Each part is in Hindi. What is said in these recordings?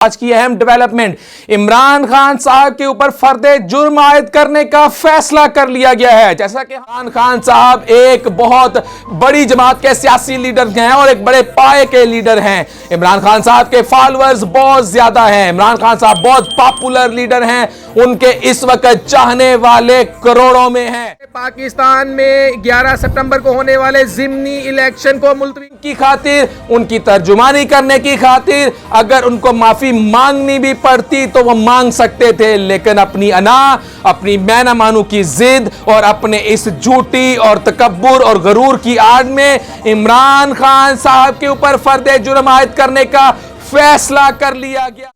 आज की अहम डेवलपमेंट, इमरान खान साहब के ऊपर फर्दे जुर्म आयद करने का फैसला कर लिया गया है। जैसा कि इमरान खान साहब एक बहुत बड़ी जमात के सियासी लीडर हैं और एक बड़े पाए के लीडर हैं। इमरान खान साहब के फॉलोअर्स बहुत ज्यादा हैं। इमरान खान साहब बहुत पॉपुलर लीडर हैं। उनके इस वक्त चाहने वाले करोड़ों में हैं। पाकिस्तान में 11 सितंबर को होने वाले ज़िमनी इलेक्शन को मुलतवी की खातिर, उनकी तर्जुमानी करने की खातिर अगर उनको माफी मांगनी भी पड़ती तो वो मांग सकते थे, लेकिन अपनी अना, अपनी मैं ना मानू की जिद और अपने इस झूठी और तकब्बुर और गरूर की आड़ में इमरान खान साहब के ऊपर फर्दे जुर्म आयद करने का फैसला कर लिया गया।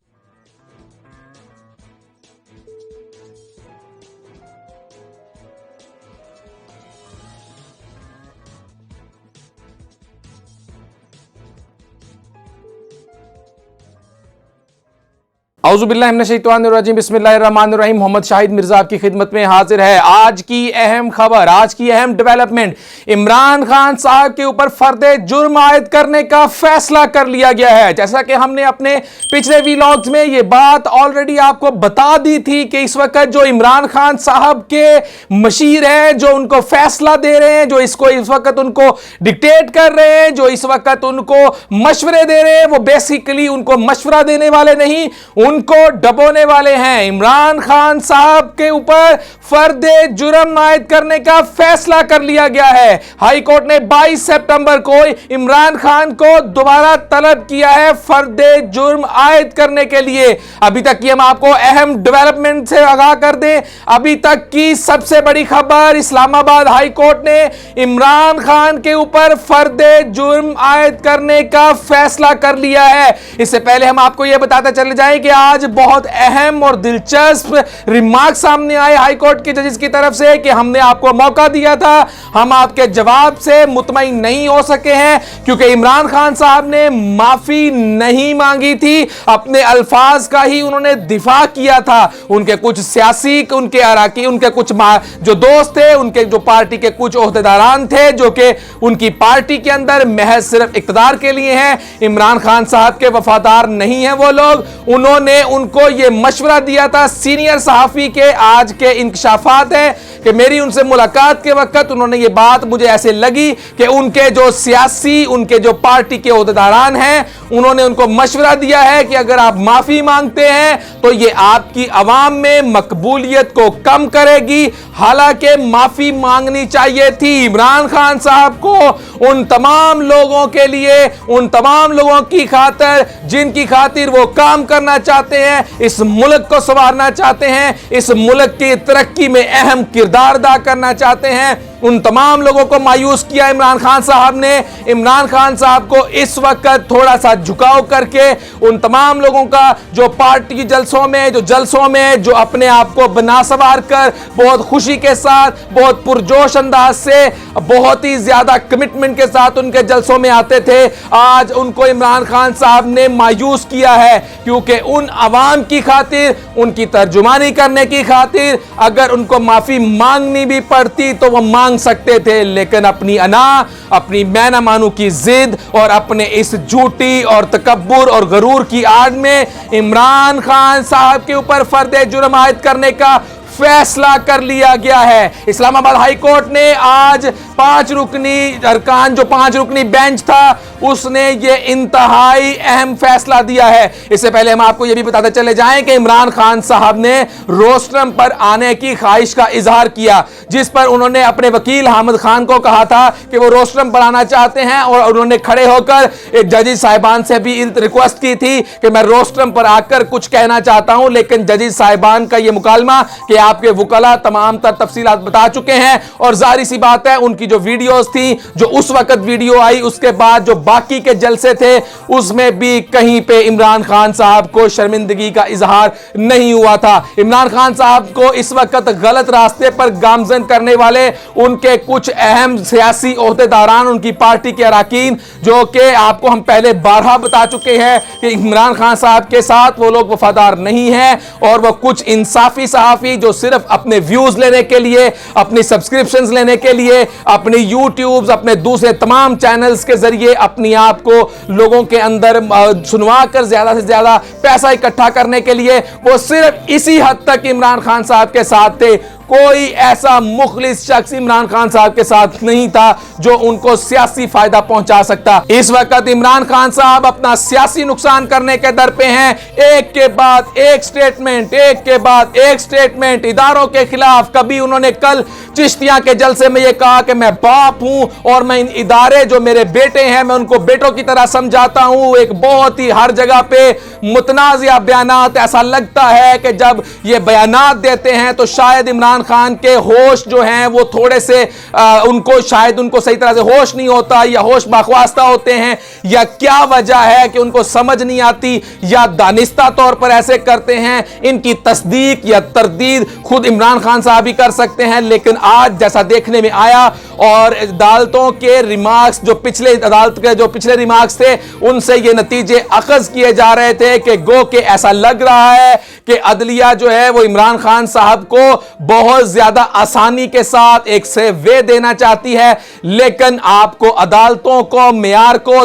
औज़ुबिल्लाहिमिनश्शैतानिर्रजीम, बिस्मिल्लाहिर्रहमानिर्रहीम। मोहम्मद शाहिद मिर्जा आपकी खिदमत में हाजिर है। आज की अहम खबर, आज की अहम डेवलपमेंट, इमरान खान साहब के ऊपर फर्दे जुर्म आयद करने का फैसला कर लिया गया है। जैसा कि हमने अपने पिछले व्लॉग्स में ये बात ऑलरेडी आपको बता दी थी कि इस वक्त जो इमरान खान साहब के मशीर हैं, जो उनको फैसला दे रहे हैं, जो इसको इस वक्त उनको डिक्टेट कर रहे हैं, जो इस वक्त उनको मशवरे दे रहे हैं, वो बेसिकली उनको मशवरा देने वाले नहीं, उनको डबोने वाले हैं। इमरान खान साहब के ऊपर फर्दे जुर्म आयद करने का फैसला कर लिया गया है। हाई कोर्ट ने 22 सितंबर को इमरान खान को दोबारा तलब किया है फर्दे जुर्म आयद करने के लिए। अभी तक की हम आपको अहम डेवलपमेंट से आगाह कर दें, अभी तक की सबसे बड़ी खबर, इस्लामाबाद हाई कोर्ट ने इमरान खान के ऊपर फर्दे जुर्म आयद करने का फैसला कर लिया है। इससे पहले हम आपको यह बताते चले जाएं कि आज बहुत अहम और दिलचस्प रिमार्क सामने आए हाई कोर्ट के जजेस की तरफ से कि हमने आपको मौका दिया था, हम आपके जवाब से मुतमईन नहीं हो सके हैं क्योंकि इमरान खान साहब ने माफी नहीं मांगी थी, अपने अल्फाज का ही उन्होंने दिफा किया था। उनके कुछ सियासी, उनके अराकी, उनके कुछ जो दोस्त थे, उनके जो पार्टी के कुछ ओहदेदारान थे जो कि उनकी पार्टी के अंदर महज सिर्फ इक्तदार के लिए हैं, इमरान खान साहब के वफादार नहीं हैं वो लोग, उन्होंने उनको यह मशवरा दिया था। सीनियर सहाफी के आज के इंकशाफात हैं कि मेरी उनसे मुलाकात के वक्त उन्होंने ये बात मुझे ऐसे लगी कि उनके जो सियासी, उनके जो पार्टी के ओहदेदारान हैं, उन्होंने उनको मशवरा दिया है कि अगर आप माफी मांगते हैं तो ये आपकी अवाम में मकबूलियत को कम करेगी। हालांकि माफी मांगनी चाहिए थी इमरान खान साहब को उन तमाम लोगों के लिए, उन तमाम लोगों की खातिर जिनकी खातिर वो काम करना चाहते हैं, इस मुल्क को संवारना चाहते हैं, इस मुल्क की तरक्की में अहम किरदार अदा करना चाहते हैं। उन तमाम लोगों को मायूस किया इमरान खान साहब ने। इमरान खान साहब को इस वक्त थोड़ा सा झुकाव करके उन तमाम लोगों का जो पार्टी की जलसों में जो अपने आप को बना सवार कर बहुत खुशी के साथ, बहुत पुरजोश अंदाज से, बहुत ही ज्यादा कमिटमेंट के साथ उनके जलसों में आते थे, आज उनको इमरान खान साहब ने मायूस किया है क्योंकि उन अवाम की खातिर, उनकी तर्जुमानी करने की खातिर अगर उनको माफी मांगनी भी पड़ती तो वो मांग सकते थे, लेकिन अपनी अना, अपनी मैं ना मानू की जिद और अपने इस झूठी और तकब्बुर और गरूर की आड़ में इमरान खान साहब के ऊपर फर्दे जुर्म आयद करने का फैसला कर लिया गया है। इस्लामाबाद हाई कोर्ट ने आज 5 रुकनी बेंच था, उसने ये इंतहाई अहम फैसला दिया है। इससे पहले हम आपको यह भी बताते चले जाएं कि इमरान खान साहब ने रोस्ट्रम पर आने की ख्वाहिश का इजहार किया, जिस पर उन्होंने अपने वकील हामिद खान को कहा था कि वो रोस्ट्रम पर आना चाहते हैं और उन्होंने खड़े होकर जजेस साहिबान से भी रिक्वेस्ट की थी कि मैं रोस्ट्रम पर आकर कुछ कहना चाहता हूं, लेकिन जजेस साहिबान का यह मुकालमा कि आपके वकला तमाम तफसीलात बता चुके हैं और जाहिर सी बात है उनकी जो वीडियोस थी, जो उस वक्त वीडियो आई, उसके बाद जो बाकी के जलसे थे, उसमें भी कहीं पे इमरान खान साहब को शर्मिंदगी का इजहार नहीं हुआ था। इमरान खान साहब को इस वक्त गलत रास्ते पर गामजन करने वाले उनके कुछ अहम सियासी ओहदेदारान, उनकी पार्टी के अराकीन, जो कि आपको हम पहले बारहा बता चुके हैं कि इमरान खान साहब के साथ वो लोग वफादार नहीं हैं और वो कुछ इंसाफी सहाफी जो सिर्फ अपने व्यूज लेने के लिए, अपनी सब्सक्रिप्शंस लेने के लिए, अपनी यूट्यूब्स, अपने दूसरे तमाम चैनल्स के जरिए अपनी आप को लोगों के अंदर सुनवा कर ज्यादा से ज्यादा पैसा इकट्ठा करने के लिए, वो सिर्फ इसी हद तक इमरान खान साहब के साथ थे। कोई ऐसा मुखलिस शख्स इमरान खान साहब के साथ नहीं था जो उनको सियासी फायदा पहुंचा सकता। इस वक्त इमरान खान साहब अपना सियासी नुकसान करने के दर पे हैं। एक के बाद एक स्टेटमेंट, एक के बाद एक स्टेटमेंट इदारों के खिलाफ। कभी उन्होंने कल चिश्तिया के जलसे में यह कहा कि मैं बाप हूं और मैं इन इदारे जो मेरे बेटे हैं मैं उनको बेटों की तरह समझाता हूं। एक बहुत ही हर जगह पे मुतनाज़िया बयानात। ऐसा लगता है कि जब ये बयानात देते हैं तो शायद इमरान खान के होश जो हैं वो थोड़े से उनको सही तरह से होश नहीं होता, या होश बखवास्ता होते हैं, या क्या वजह है कि उनको समझ नहीं आती, या दानिस्ता तौर पर ऐसे करते हैं। इनकी तस्दीक या तरदीद खुद इमरान खान साहब ही कर सकते हैं। लेकिन आज जैसा देखने में आया और अदालतों के रिमार्क्स जो पिछले रिमार्क्स थे उनसे ये नतीजे अखज किए जा रहे थे कि गो के ऐसा लग रहा है कि अदलिया जो है वो इमरान खान साहब को बहुत ज्यादा आसानी के साथ एक से वे देना चाहती है। लेकिन आपको अदालतों के मेयार को,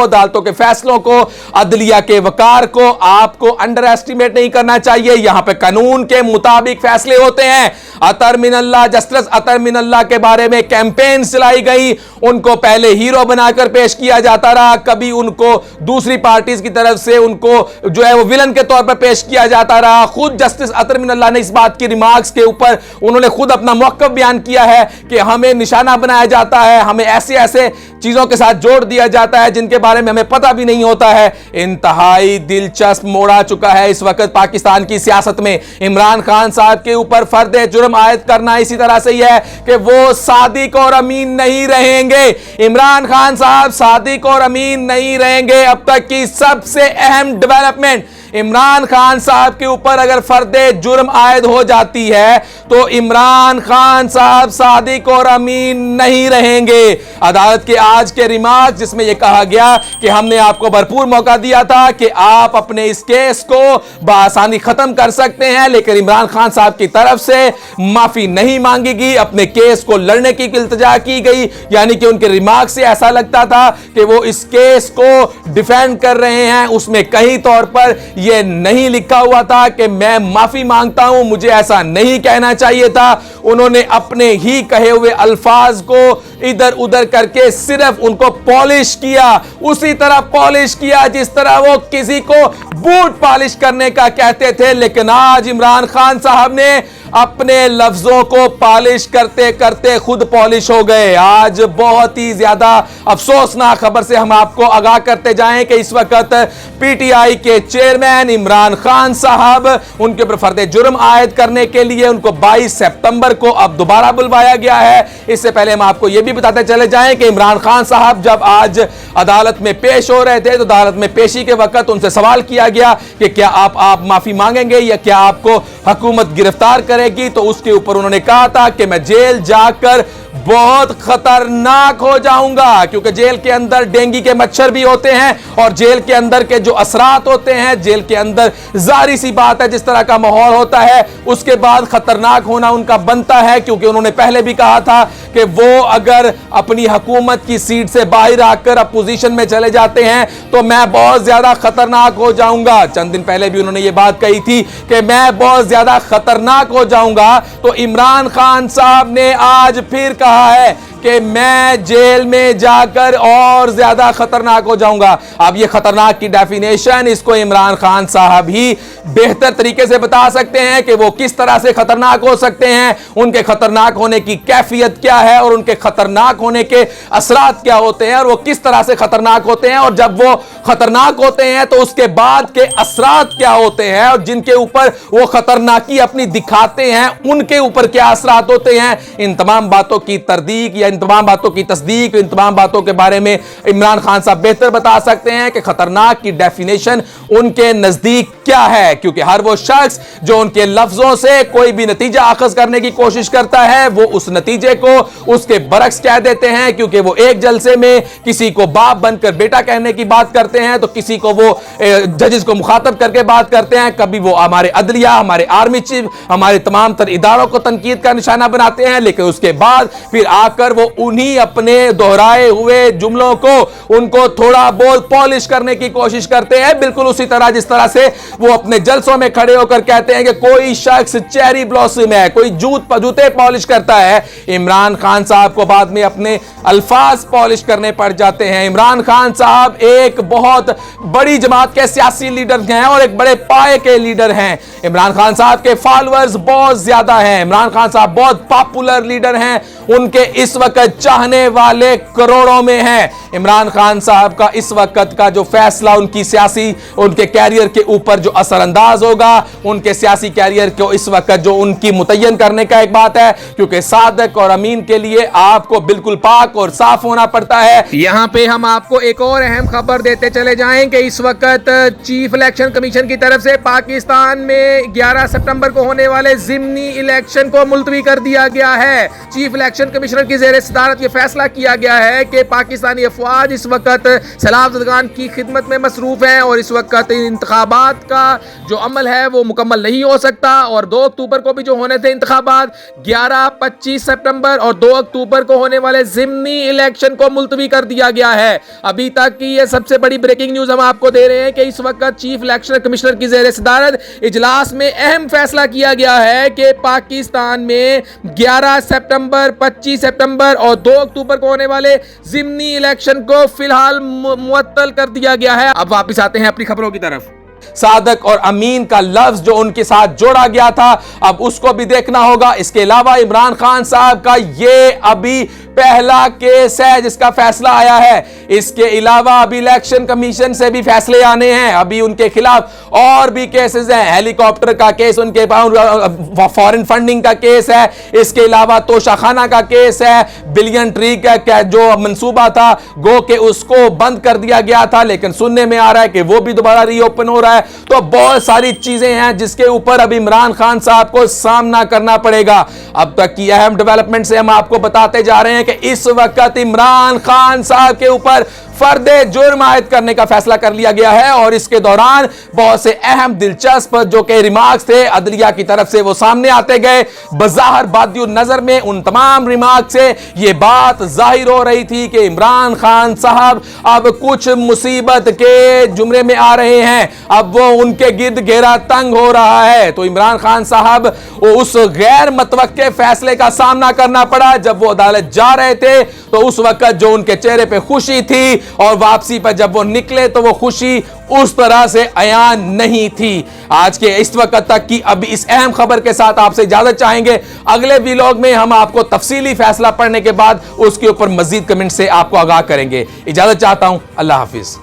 अदालतों के फैसलों को, अदलिया के वकार को आपको अंडर एस्टिमेट नहीं करना चाहिए। यहां पे कानून के मुताबिक फैसले होते हैं। अतर मिनल्लाह, जस्टिस अतर मिनल्लाह के बारे में कैंपेन चलाई गई। उनको पहले हीरो बनाकर पेश किया जाता रहा, कभी उनको दूसरी पार्टीज की तरफ से उनको जो है वो विलन के तौर पर पेश किया जाता रहा। खुद जस्टिस अतर मिनल्लाह ने इस बात की रिमार्क्स के ऊपर उन्होंने खुद अपना मौक़िफ़ बयान किया है कि हमें निशाना बनाया जाता है, हमें ऐसे ऐसे चीजों के साथ जोड़ दिया जाता है जिनके बारे में हमें पता भी नहीं होता है। इंतहाई दिलचस्प मोड़ आ चुका है इस वक्त पाकिस्तान की सियासत में। इमरान खान साहब के ऊपर फर्द जुर्म आयद करना इसी तरह से ही है कि वो सादिक और अमीन नहीं रहेंगे। इमरान खान साहब सादिक और अमीन नहीं रहेंगे। अब तक की सबसे अहम डेवलपमेंट, इमरान खान साहब के ऊपर अगर फर्दे जुर्म आयद हो जाती है तो इमरान खान साहब सादिक और अमीन नहीं रहेंगे। अदालत के आज के रिमार्क जिसमें यह कहा गया कि हमने आपको भरपूर मौका दिया था कि आप अपने इस केस को बआसानी खत्म कर सकते हैं, लेकिन इमरान खान साहब की तरफ से माफी नहीं मांगी गई, अपने केस को लड़ने की इल्तिजा की गई। यानी कि उनके रिमार्क से ऐसा लगता था कि वो इस केस को डिफेंड कर रहे हैं। उसमें कहीं तौर पर यह नहीं लिखा हुआ था कि मैं माफी मांगता हूं, मुझे ऐसा नहीं कहना चाहिए था। उन्होंने अपने ही कहे हुए अल्फाज को इधर उधर करके सिर्फ उनको पॉलिश किया, उसी तरह पॉलिश किया जिस तरह वो किसी को बूट पॉलिश करने का कहते थे। लेकिन आज इमरान खान साहब ने अपने लफ्जों को पॉलिश करते करते खुद पॉलिश हो गए। आज बहुत ही ज्यादा अफसोसनाक खबर से हम आपको आगाह करते जाएं कि इस वक्त पीटीआई के चेयरमैन इमरान खान साहब, उनके ऊपर फर्दे जुर्म आयद करने के लिए उनको 22 सितंबर को अब दोबारा बुलवाया गया है। इससे पहले हम आपको यह भी बताते चले जाएं कि इमरान खान साहब जब आज अदालत में पेश हो रहे थे तो अदालत में पेशी के वक्त उनसे सवाल किया गया कि क्या आप माफी मांगेंगे या क्या आपको हुकूमत गिरफ्तार करेगी। तो उसके ऊपर उन्होंने कहा था कि मैं जेल जाकर बहुत खतरनाक हो जाऊंगा, क्योंकि जेल के अंदर डेंगू के मच्छर भी होते हैं और जेल के अंदर के जो असरात होते हैं, जेल के अंदर जारी सी बात है जिस तरह का माहौल होता है उसके बाद खतरनाक होना उनका बनता है। क्योंकि उन्होंने पहले भी कहा था कि वो अगर अपनी हुकूमत की सीट से बाहर आकर अपोजिशन में चले जाते हैं तो मैं बहुत ज्यादा खतरनाक हो जाऊंगा। चंद दिन पहले भी उन्होंने ये बात कही थी कि मैं बहुत ज्यादा खतरनाक हो जाऊंगा। तो इमरान खान साहब ने आज फिर कहा है कि मैं जेल में जाकर और ज्यादा खतरनाक हो जाऊंगा। अब ये खतरनाक की डेफिनेशन इसको इमरान खान साहब ही बेहतर तरीके से बता सकते हैं कि वो किस तरह से खतरनाक हो सकते हैं, उनके खतरनाक होने की कैफियत क्या है और उनके खतरनाक होने के असरात क्या होते हैं और वो किस तरह से खतरनाक होते हैं, और जब वो खतरनाक होते हैं तो उसके बाद के असरात क्या होते हैं, और जिनके ऊपर वो खतरनाकी अपनी दिखाते हैं उनके ऊपर क्या असरात होते हैं। इन तमाम बातों की तरदीक या इन तमाम बातों की तस्दीक, इन तमाम बातों के बारे में इमरान खान साहब बेहतर बता सकते हैं कि खतरनाक की डेफिनेशन उनके नजदीक क्या है। क्योंकि हर वो शख्स जो उनके लफ्जों से कोई भी नतीजा अखज करने की कोशिश करता है वो उस नतीजे को उसके बरक्स कह देते हैं, क्योंकि वो एक जलसे में किसी को बाप बनकर बेटा कहने की बात करते हैं, तो किसी को वो जजेस को मुखातब करके बात करते हैं, कभी वो हमारे अदलिया, हमारे आर्मी चीफ, हमारे तमाम तर इदारों को तनकीद का निशाना बनाते हैं, लेकिन उसके बाद फिर आकर वो उन्हीं अपने दोहराए हुए जुमलों को उनको थोड़ा बहुत पॉलिश करने की कोशिश करते हैं, बिल्कुल उसी तरह जिस तरह से वो अपने जलसों में खड़े होकर कहते हैं कि कोई शख्स चेरी ब्लॉसम है, कोई जूते पॉलिश करता है। इमरान खान साहब को बाद में अपने अल्फाज पॉलिश करने पड़ जाते हैं। इमरान खान साहब एक बहुत बड़ी जमात के सियासी लीडर हैं और एक बड़े पाए के लीडर हैं। इमरान खान साहब के फॉलोअर्स बहुत ज्यादा हैं। इमरान खान साहब बहुत पॉपुलर लीडर हैं, उनके इस वक्त चाहने वाले करोड़ों में हैं। इमरान खान साहब का इस वक्त का जो फैसला उनकी सियासी उनके कैरियर के ऊपर जो असरअंदाज होगा, उनके सियासी कैरियर को इस वक्त जो उनकी मुतय्यन करने का एक बात है, क्योंकि सादिक और अमीन के लिए आपको बिल्कुल पाक और साफ होना पड़ता है। यहां पे हम आपको एक और अहम खबर देते चले जाएं कि इस वक्त चीफ इलेक्शन कमीशन की तरफ से पाकिस्तान में 11 सितंबर को होने वाले ज़िमनी इलेक्शन को मुलतवी कर दिया गया है। चीफ इलेक्शन कमिश्नर की ज़ेर सदारत यह फैसला किया गया है कि पाकिस्तानी अफवाज इस वक्त सैलाब की खिदमत में मसरूफ हैं और इस वक्त इंतखाबात का जो अमल है वो मुकम्मल नहीं हो सकता, और 2 अक्टूबर को भी जो होने थे इंतखाबात, 11, 25 सितंबर और 2 अक्टूबर को होने वाले ज़िमनी इलेक्शन को मुलतवी कर दिया गया है। अभी तक की ये सबसे बड़ी ब्रेकिंग न्यूज हम आपको दे रहे हैं कि इस वक्त चीफ इलेक्शन कमिश्नर की ज़ेर सदारत इजलास में अहम फैसला किया गया है कि पाकिस्तान में 11 सितंबर, 25 सितंबर और 2 अक्टूबर को होने वाले ज़िमनी इलेक्शन को फिलहाल मुअत्तल कर दिया गया है। अब वापस आते हैं अपनी खबरों की तरफ। सादिक और अमीन का लफ्ज जो उनके साथ जोड़ा गया था, अब उसको भी देखना होगा। इसके अलावा इमरान खान साहब का ये अभी पहला केस है जिसका फैसला आया है। इसके अलावा अभी इलेक्शन कमीशन से भी फैसले आने हैं, अभी उनके खिलाफ और भी केसेस हैं। हेलीकॉप्टर का केस, उनके फॉरेन फंडिंग का केस है, इसके अलावा तोशाखाना का केस है, बिलियन ट्री का जो मंसूबा था गो के उसको बंद कर दिया गया था, लेकिन सुनने में आ रहा है कि वो भी दोबारा रीओपन हो रहा है। तो बहुत सारी चीजें हैं जिसके ऊपर अब इमरान खान साहब को सामना करना पड़ेगा। अब तक की अहम डेवलपमेंट से हम आपको बताते जा रहे हैं कि इस वक्त इमरान खान साहब के ऊपर फर्दे जुर्म आयद करने का फैसला कर लिया गया है, और इसके दौरान बहुत से अहम दिलचस्प जो कि रिमार्क्स थे अदलिया की तरफ से वो सामने आते गए। बज़ाहिर बादियो नजर में उन तमाम रिमार्क से ये बात जाहिर हो रही थी कि इमरान खान साहब अब कुछ मुसीबत के जुमरे में आ रहे हैं, अब वो उनके गिर्द घेरा तंग हो रहा है। तो इमरान खान साहब उस गैर मतवक्के फैसले का सामना करना पड़ा। जब वो अदालत जा रहे थे तो उस वक्त जो उनके चेहरे पे खुशी थी, और वापसी पर जब वो निकले तो वो खुशी उस तरह से अयान नहीं थी। आज के इस वक्त तक की अभी इस अहम खबर के साथ आपसे इजाजत चाहेंगे। अगले व्लॉग में हम आपको तफसीली फैसला पढ़ने के बाद उसके ऊपर मजीद कमेंट से आपको आगाह करेंगे। इजाजत चाहता हूं, अल्लाह हाफिज।